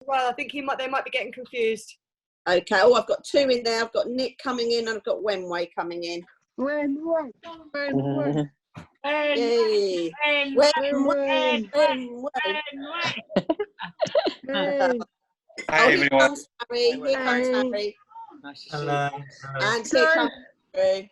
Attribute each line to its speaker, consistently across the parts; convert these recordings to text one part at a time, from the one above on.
Speaker 1: Well, I think they might be getting confused.
Speaker 2: Okay. Oh, I've got 2 in there. I've got Nick coming in and I've got Wenway coming in.
Speaker 3: Wenway.
Speaker 2: Yay. Wenway.
Speaker 4: Hi,
Speaker 2: Here
Speaker 4: everyone.
Speaker 2: comes Harry. Here comes Harry.
Speaker 4: Nice to
Speaker 5: Hello.
Speaker 2: And here comes Andrew.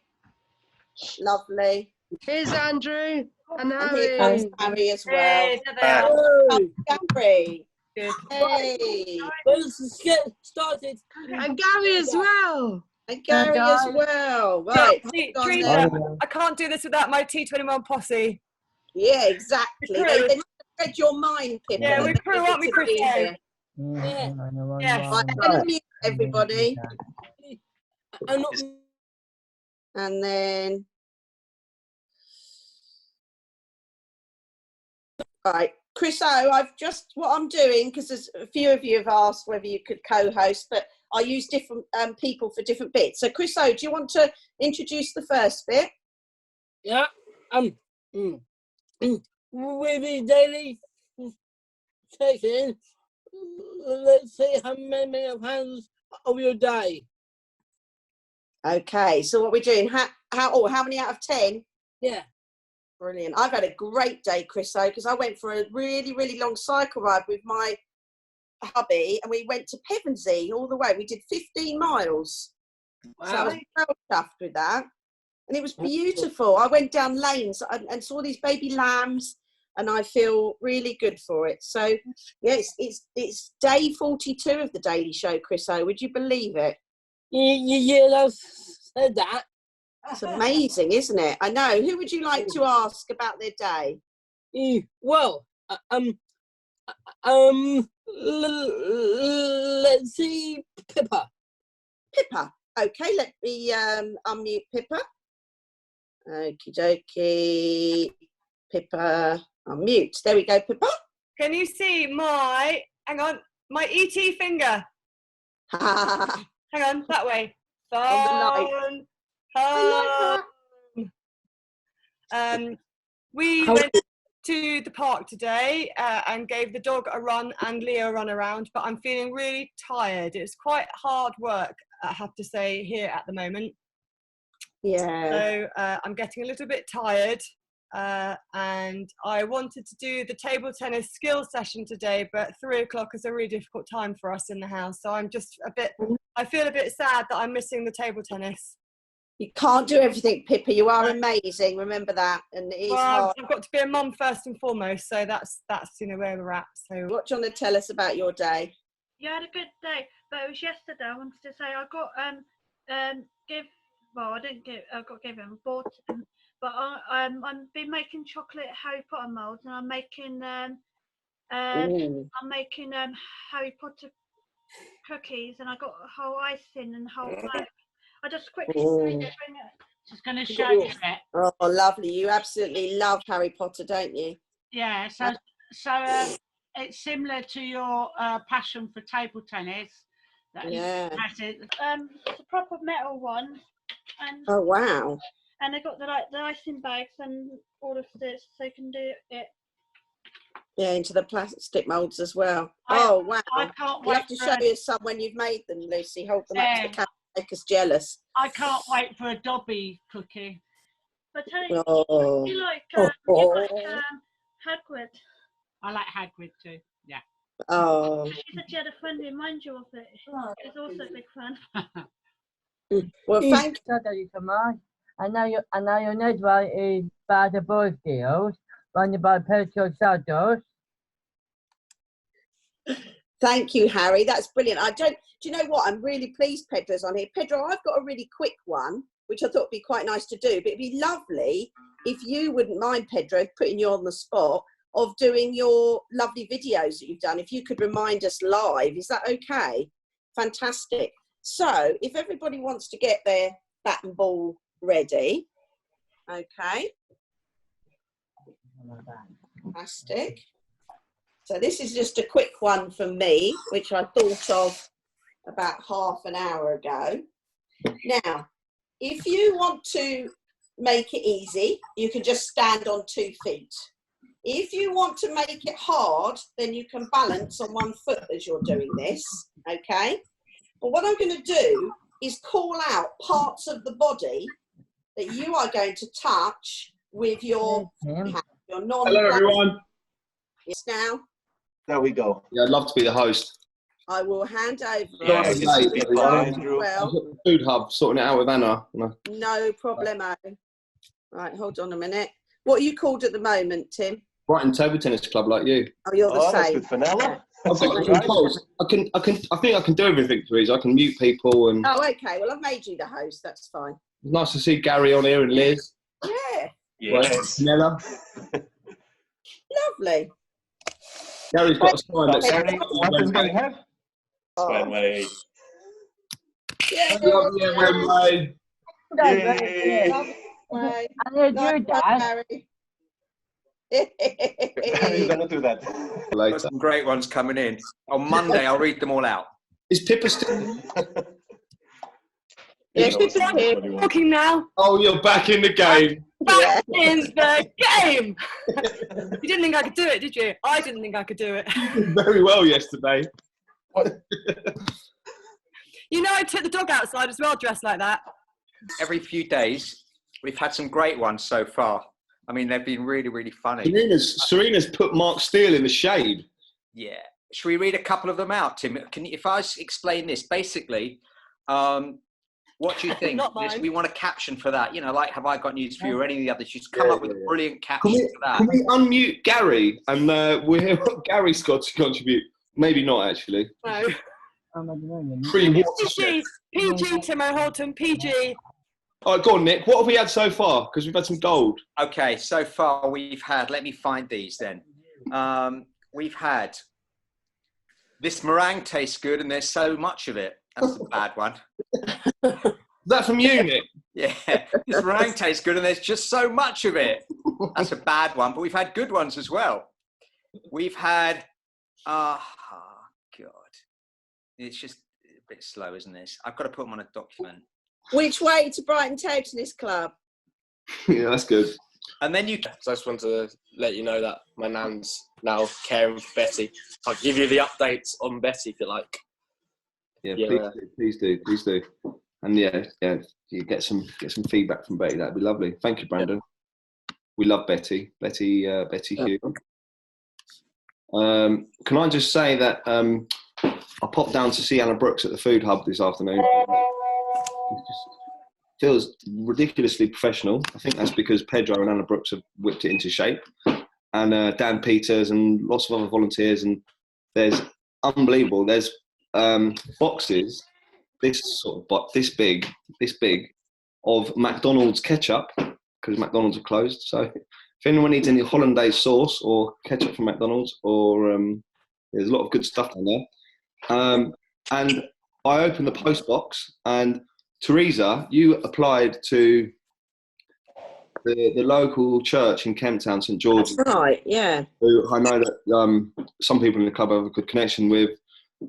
Speaker 2: Lovely.
Speaker 3: Here's Andrew and
Speaker 2: And here comes
Speaker 3: Harry.
Speaker 2: Harry as well.
Speaker 1: Hey, there they are.
Speaker 2: Oh, Gary.
Speaker 1: Good.
Speaker 2: Hey.
Speaker 6: Let's get started.
Speaker 3: And Gary as well.
Speaker 2: And Gary as well. Right.
Speaker 1: Teresa, I can't do this without my T21 posse.
Speaker 2: Yeah, exactly. They must have read your mind, Pippa.
Speaker 1: Yeah, we crew, aren't we, Chris?
Speaker 2: Yeah.
Speaker 1: Yes.
Speaker 2: Right, I'm going to mute everybody.
Speaker 6: I'm not.
Speaker 2: And then. Right, Chris O, what I'm doing, because there's a few of you have asked whether you could co-host, but I use different people for different bits. So Chris O, do you want to introduce the first bit?
Speaker 6: Yeah. With the daily session, let's see how many pounds of your day.
Speaker 2: Okay, so what we're doing, how many out of 10?
Speaker 6: Yeah.
Speaker 2: Brilliant. I've had a great day, Chris O, because I went for a really, really long cycle ride with my hubby and we went to Pevensey all the way. We did 15 miles.
Speaker 6: Wow.
Speaker 2: So I was well chuffed with that. And it was beautiful. I went down lanes and saw these baby lambs and I feel really good for it. So, yeah, it's day 42 of the Daily Show, Chris O. Would you believe it?
Speaker 6: Yeah, I've said that.
Speaker 2: It's amazing, isn't it? I know. Who would you like to ask about their day?
Speaker 6: Well, let's see, Pippa.
Speaker 2: Pippa. Okay, let me unmute Pippa. Okie dokie. Pippa, unmute. There we go, Pippa.
Speaker 1: Can you see my ET finger? Hang on, that way. Phone. We went to the park today and gave the dog a run and Leo a run around, but I'm feeling really tired. It's quite hard work, I have to say, here at the moment.
Speaker 2: Yeah.
Speaker 1: So I'm getting a little bit tired and I wanted to do the table tennis skill session today, but 3 o'clock is a really difficult time for us in the house. So I'm just I feel a bit sad that I'm missing the table tennis.
Speaker 2: You can't do everything, Pippa. You are amazing. Remember that. And it is hard.
Speaker 1: I've got to be a mum first and foremost. So that's where we're at. So
Speaker 2: what do you want to tell us about your day?
Speaker 7: Yeah, I had a good day, but it was yesterday. I wanted to say I got bought him, but I've been making chocolate Harry Potter molds, and I'm making Harry Potter cookies, and I got a whole icing and whole black. I just quickly bring it.
Speaker 8: Just going to show you it.
Speaker 2: Oh, lovely! You absolutely love Harry Potter, don't you?
Speaker 8: Yeah. So it's similar to your passion for table tennis.
Speaker 2: Yeah.
Speaker 7: It's a proper metal one. And
Speaker 2: oh wow!
Speaker 7: And I got the icing bags and all of this, so you can do it.
Speaker 2: Yeah, into the plastic molds as well. Oh wow!
Speaker 8: I can't wait.
Speaker 2: You have to show us some when you've made them, Lucy. Hold them up to the camera, make us jealous.
Speaker 8: I can't wait for a Dobby cookie.
Speaker 7: But tell you, you like Hagrid.
Speaker 8: I like Hagrid too. Yeah.
Speaker 2: Oh.
Speaker 7: She said she had a friend who reminds you of it. She's also a big fan.
Speaker 2: Well, thank
Speaker 9: you. I know your network is by the boys deals, run by Pedro Santos.
Speaker 2: Thank you, Harry. That's brilliant. Do you know what? I'm really pleased Pedro's on here. Pedro, I've got a really quick one, which I thought would be quite nice to do, but it'd be lovely if you wouldn't mind, Pedro, putting you on the spot of doing your lovely videos that you've done. If you could remind us live, is that okay? Fantastic. So if everybody wants to get their bat and ball ready, okay. Fantastic. So this is just a quick one from me, which I thought of about half an hour ago. Now, if you want to make it easy, you can just stand on 2 feet. If you want to make it hard, then you can balance on one foot as you're doing this, okay? But what I'm going to do is call out parts of the body that you are going to touch with your non.
Speaker 4: Hello, everyone.
Speaker 2: Yes, now.
Speaker 4: There we go. Yeah, I'd love to be the host.
Speaker 2: I will hand over.
Speaker 4: Yeah,
Speaker 2: to
Speaker 4: it's
Speaker 2: the
Speaker 4: fine,
Speaker 2: staff
Speaker 4: Andrew.
Speaker 2: as
Speaker 4: I've
Speaker 2: well.
Speaker 4: got the food hub sorting it out with Anna.
Speaker 2: No problemo. Right, hold on a minute. What are you called at the moment, Tim?
Speaker 4: Brighton Table Tennis Club, like you.
Speaker 2: Oh, you're the
Speaker 5: That's
Speaker 2: same.
Speaker 5: good for Nella.
Speaker 2: Yeah.
Speaker 4: I've got controls. I think I can do everything, Therese. I can mute people, and
Speaker 2: Oh, okay. Well, I've made you the host. That's fine.
Speaker 4: it's nice to see Gary on here and Liz.
Speaker 2: Yeah.
Speaker 5: Yes.
Speaker 4: Nella.
Speaker 2: Lovely.
Speaker 4: Gary's got a sign that says,
Speaker 5: What is going to have? Wembley.
Speaker 2: Yeah.
Speaker 4: "Love you, Wembley."
Speaker 5: Yay.
Speaker 2: Right.
Speaker 9: I'm going to
Speaker 2: Nice
Speaker 9: do
Speaker 2: one,
Speaker 9: that.
Speaker 2: Harry.
Speaker 5: You're going to do that.
Speaker 10: Got
Speaker 4: Later.
Speaker 10: some great ones coming in. On Monday, I'll read them all out.
Speaker 4: Is Pippa still?
Speaker 2: Yeah, Pippa's here.
Speaker 1: Talking now.
Speaker 4: Oh, you're back in the game.
Speaker 1: Back in the game. You didn't think I could do it, did you? I didn't think I could do it.
Speaker 4: You did very well yesterday.
Speaker 1: You know, I took the dog outside as well, dressed like that.
Speaker 10: Every few days, we've had some great ones so far. I mean, they've been really, really funny.
Speaker 4: Serena's put Mark Steele in the shade.
Speaker 10: Yeah. Should we read a couple of them out, Tim? If I explain this, basically, what do you think?
Speaker 1: Not mine.
Speaker 10: We want a caption for that. You know, like, have I got news for you or any of the others? Just come up with a brilliant caption for that.
Speaker 4: Can we unmute Gary and we'll hear what Gary's got to contribute? Maybe not, actually.
Speaker 1: No.
Speaker 4: PG.
Speaker 1: PG, Timo Holton, PG.
Speaker 4: All right, go on, Nick. What have we had so far? Because we've had some gold.
Speaker 10: Okay, so far we've had, let me find these then. We've had, this meringue tastes good and there's so much of it. That's a bad one.
Speaker 4: Is that from you, Nick?
Speaker 10: Yeah, this meringue tastes good and there's just so much of it. That's a bad one, but we've had good ones as well. We've had, oh God, it's just a bit slow, isn't this? I've got to put them on a document.
Speaker 2: Which way to Brighton Table Tennis Club?
Speaker 4: Yeah, that's good.
Speaker 10: And then you...
Speaker 11: So I just wanted to let you know that my nan's now caring for Betty. I'll give you the updates on Betty if you like.
Speaker 4: Yeah, please do. And yeah, you get some feedback from Betty. That'd be lovely. Thank you, Brandon. Yeah. We love Betty Hugh. Can I just say that I popped down to see Anna Brooks at the Food Hub this afternoon. It just feels ridiculously professional. I think that's because Pedro and Anna Brooks have whipped it into shape, and Dan Peters and lots of other volunteers. And there's unbelievable. There's boxes this big of McDonald's ketchup, because McDonald's are closed. So if anyone needs any hollandaise sauce or ketchup from McDonald's, or there's a lot of good stuff in there. And I opened the post box, and Teresa, you applied to the local church in Kemptown, St George.
Speaker 2: That's right, yeah.
Speaker 4: Who I know that some people in the club have a good connection with,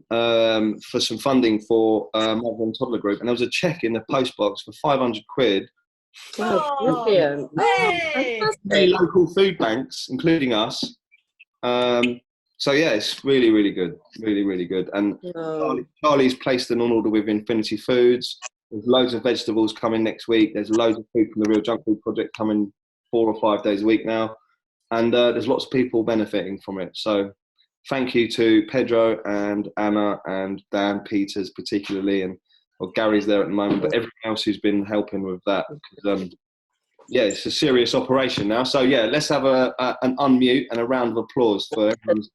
Speaker 4: for some funding for mother and toddler group, and there was a cheque in the post box for 500 quid.
Speaker 2: Oh, brilliant!
Speaker 1: Hey.
Speaker 4: Local food banks, including us. So yeah, it's really, really good, really good. And Charlie's placed an order with Infinity Foods. There's loads of vegetables coming next week. There's loads of food from the Real Junk Food Project coming 4 or 5 days a week now, and there's lots of people benefiting from it. So thank you to Pedro and Anna and Dan Peters particularly, and Gary's there at the moment, but everyone else who's been helping with that. Yeah, it's a serious operation now. So yeah, let's have an unmute and a round of applause for everyone's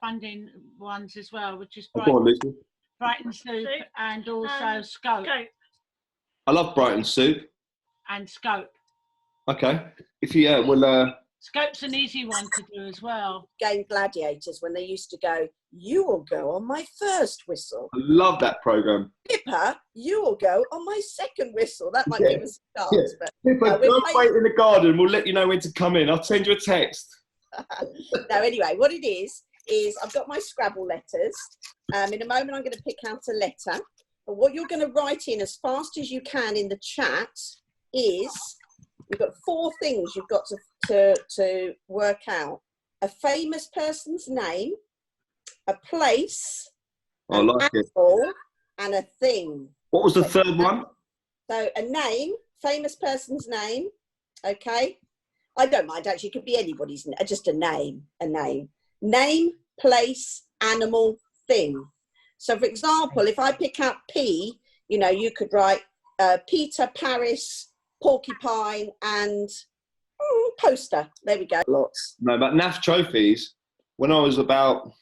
Speaker 8: Funding ones as well, which is
Speaker 4: Go on, Lucy.
Speaker 8: Brighton Soup and also Scope.
Speaker 4: I love Brighton Soup.
Speaker 8: And Scope.
Speaker 4: Okay. If you,
Speaker 8: Scope's an easy one to do as well.
Speaker 2: Game Gladiators, when they used to go, you will go on my first whistle.
Speaker 4: I love that programme.
Speaker 2: Pippa, you will go on my second whistle. That might give us a start.
Speaker 4: Yeah.
Speaker 2: But,
Speaker 4: Pippa, don't wait in the garden. We'll let you know when to come in. I'll send you a text.
Speaker 2: No, anyway, what it is I've got my Scrabble letters. In a moment, I'm going to pick out a letter. But what you're going to write in as fast as you can in the chat is You've got 4 things you've got to work out: a famous person's name, a place,
Speaker 4: I
Speaker 2: an
Speaker 4: like it.
Speaker 2: animal, and a thing.
Speaker 4: What was the third one?
Speaker 2: So a name, famous person's name. Okay, I don't mind actually. It could be anybody's. Just a name. Name, place, animal, thing. So, for example, if I pick out P, you know, you could write Peter, Paris, porcupine, and poster. There we go. Lots.
Speaker 4: No, but NAF trophies, when I was about,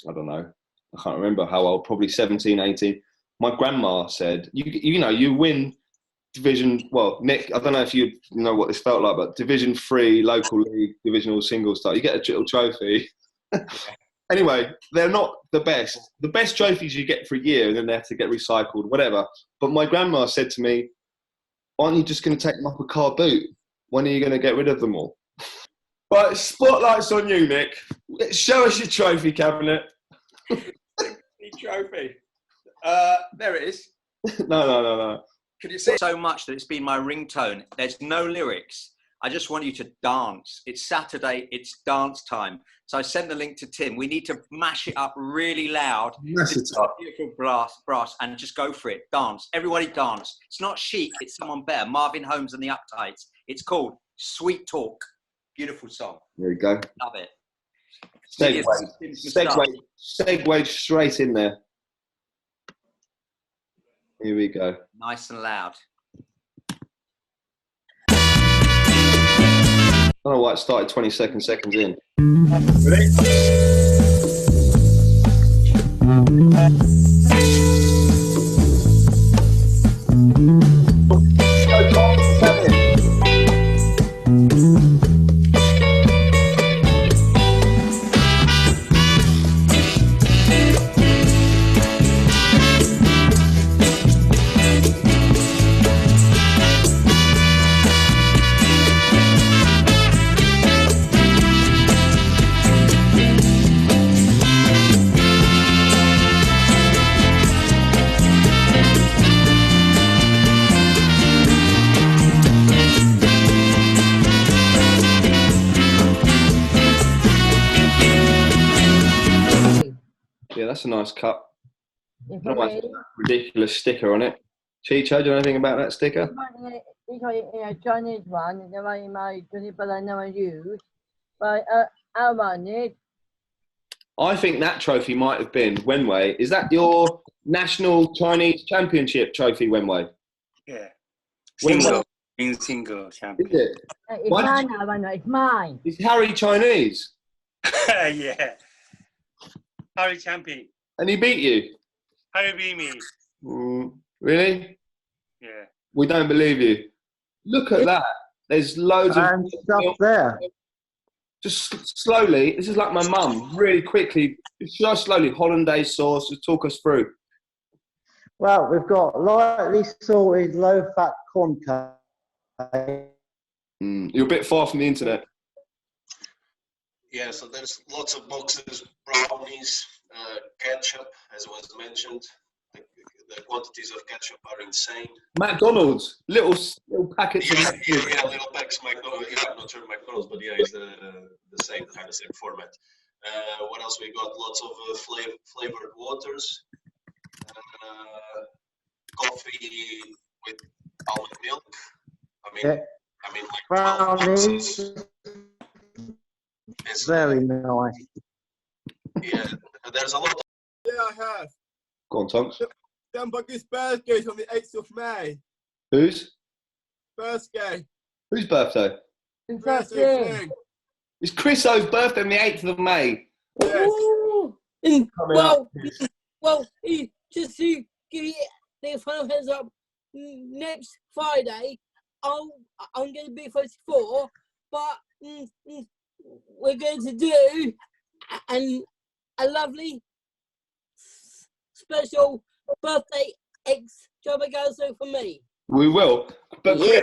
Speaker 4: I don't know, I can't remember how old, probably 17, 18, my grandma said, you know, you win division, well, Nick, I don't know if you know what this felt like, but Division 3, local league, divisional singles start, you get a little trophy. Anyway, they're not the best. The best trophies you get for a year, and then they have to get recycled, whatever. But my grandma said to me, aren't you just going to take them up a car boot? When are you going to get rid of them all? Right, spotlight's on you, Nick. Show us your trophy cabinet.
Speaker 10: Trophy. There it is.
Speaker 4: No.
Speaker 10: Could you see so much that it's been my ringtone? There's no lyrics. I just want you to dance. It's Saturday. It's dance time. So I sent the link to Tim. We need to mash it up really loud.
Speaker 4: Mash it up.
Speaker 10: Beautiful brass, and just go for it. Dance. Everybody dance. It's not Chic. It's someone better. Marvin Holmes and the Uptights. It's called Sweet Talk. Beautiful song.
Speaker 4: There you go.
Speaker 10: Love it.
Speaker 4: Segue straight in there. Here we go.
Speaker 10: Nice and loud.
Speaker 4: I don't know why it started 20 seconds in. Ready? Yeah, that's a nice cut. I don't know why that ridiculous sticker on it. Chicho, do you know anything about that sticker?
Speaker 9: A Chinese one, the one in my but I never use. But I want it.
Speaker 4: I think that trophy might have been Wenwei. Is that your national Chinese championship trophy, Wenwei?
Speaker 5: Yeah.
Speaker 4: Wenwei.
Speaker 5: Single champion.
Speaker 4: Is it?
Speaker 9: It's mine, Wenwei. It's mine.
Speaker 4: Is Harry Chinese?
Speaker 5: Yeah. Harry champion.
Speaker 4: And he beat you?
Speaker 5: Harry beat me.
Speaker 4: Really?
Speaker 5: Yeah.
Speaker 4: We don't believe you. Look at that. There's loads of
Speaker 12: stuff there.
Speaker 4: Just slowly. This is like my mum. Really quickly. Just slowly. Hollandaise sauce. Just talk us through.
Speaker 12: Well, we've got lightly salted, low-fat corn cake.
Speaker 4: You're a bit far from the internet.
Speaker 13: Yeah, so there's lots of boxes, brownies, ketchup, as was mentioned. The quantities of ketchup are insane.
Speaker 4: McDonald's, little packets of
Speaker 13: Yeah,
Speaker 4: McDonald's.
Speaker 13: little packs. McDonald's. Yeah, I'm not sure McDonald's, but yeah, it's the same kind of same format. What else we got? Lots of flavored waters, coffee with almond milk. I mean, like 12 boxes.
Speaker 12: Brownies. Very nice.
Speaker 13: Yeah, there's a lot of...
Speaker 14: Yeah, I have.
Speaker 4: Go on, Tonks.
Speaker 14: Somebody's birthday is on the 8th of May.
Speaker 4: Whose?
Speaker 14: Birthday.
Speaker 4: Whose birthday?
Speaker 14: Birthday.
Speaker 4: It's Chris O's birthday on the 8th of May.
Speaker 14: Yes.
Speaker 6: Well, just to give you the final heads up, next Friday, I'm going to be 34, but we're going to do a lovely special birthday extravaganza for me.
Speaker 4: We will. But Chris,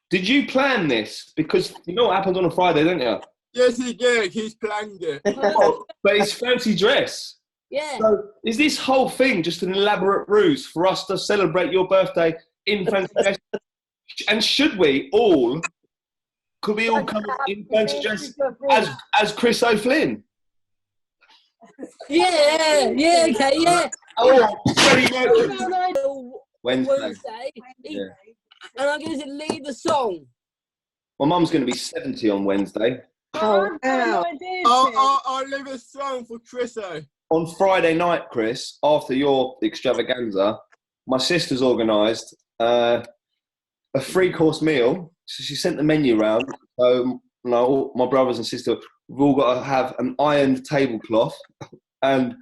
Speaker 4: did you plan this? Because you know what happens on a Friday, don't you?
Speaker 14: Yes, he did. He's planned it.
Speaker 4: But it's fancy dress.
Speaker 6: Yeah.
Speaker 4: So is this whole thing just an elaborate ruse for us to celebrate your birthday in fancy dress? And should we all Could we all come in fancy dress as Chris O'Flynn?
Speaker 6: Yeah, okay, yeah.
Speaker 4: Oh, Freddie Mercury.
Speaker 6: Wednesday.
Speaker 4: Yeah.
Speaker 6: And I'm going to lead the song.
Speaker 4: My mum's going to be 70 on Wednesday.
Speaker 2: Oh, wow.
Speaker 14: I'll leave a song for Chriso.
Speaker 4: On Friday night, Chris, after your extravaganza, my sister's organised a 3-course meal. So she sent the menu round. So my brothers and sister, we've all got to have an ironed tablecloth and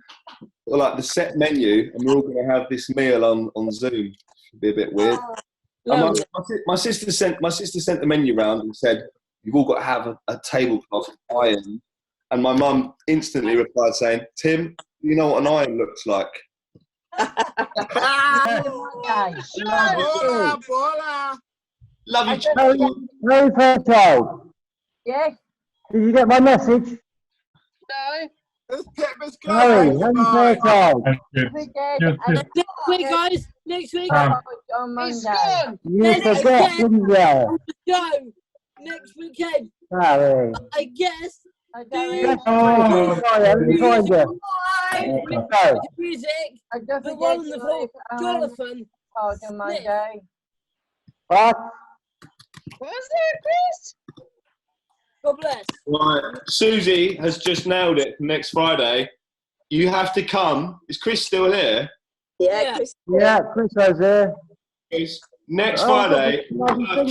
Speaker 4: like the set menu, and we're all going to have this meal on Zoom. It'll be a bit weird. And my sister sent the menu round and said, "You've all got to have a tablecloth ironed." And my mum instantly replied saying, "Tim, you know what an iron looks like?" Love you,
Speaker 12: Very fair child.
Speaker 9: Yes.
Speaker 12: Did you get my message?
Speaker 3: No.
Speaker 12: Harry, very fair child.
Speaker 6: Next week, guys. Next week.
Speaker 9: On Monday.
Speaker 12: You forget, didn't you?
Speaker 6: Go. Next weekend.
Speaker 12: Harry.
Speaker 6: I guess.
Speaker 12: Yes, let me find you. Go.
Speaker 6: Music.
Speaker 9: I don't
Speaker 6: The
Speaker 9: forget
Speaker 6: wonderful
Speaker 9: to,
Speaker 6: Jonathan.
Speaker 9: On Monday.
Speaker 12: What?
Speaker 3: What's that, Chris?
Speaker 6: God bless.
Speaker 4: Right, Susie has just nailed it for next Friday. You have to come. Is Chris still here?
Speaker 2: Yeah, Chris.
Speaker 12: Yeah, Chris was there.
Speaker 4: Chris, next
Speaker 12: Oh,
Speaker 4: Friday,
Speaker 12: the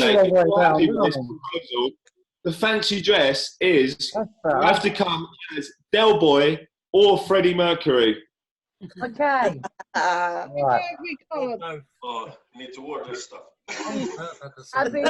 Speaker 4: the fancy dress is you have to come as Del Boy or Freddie Mercury.
Speaker 9: Okay.
Speaker 12: Right.
Speaker 13: Oh, you need to order stuff.
Speaker 9: Happy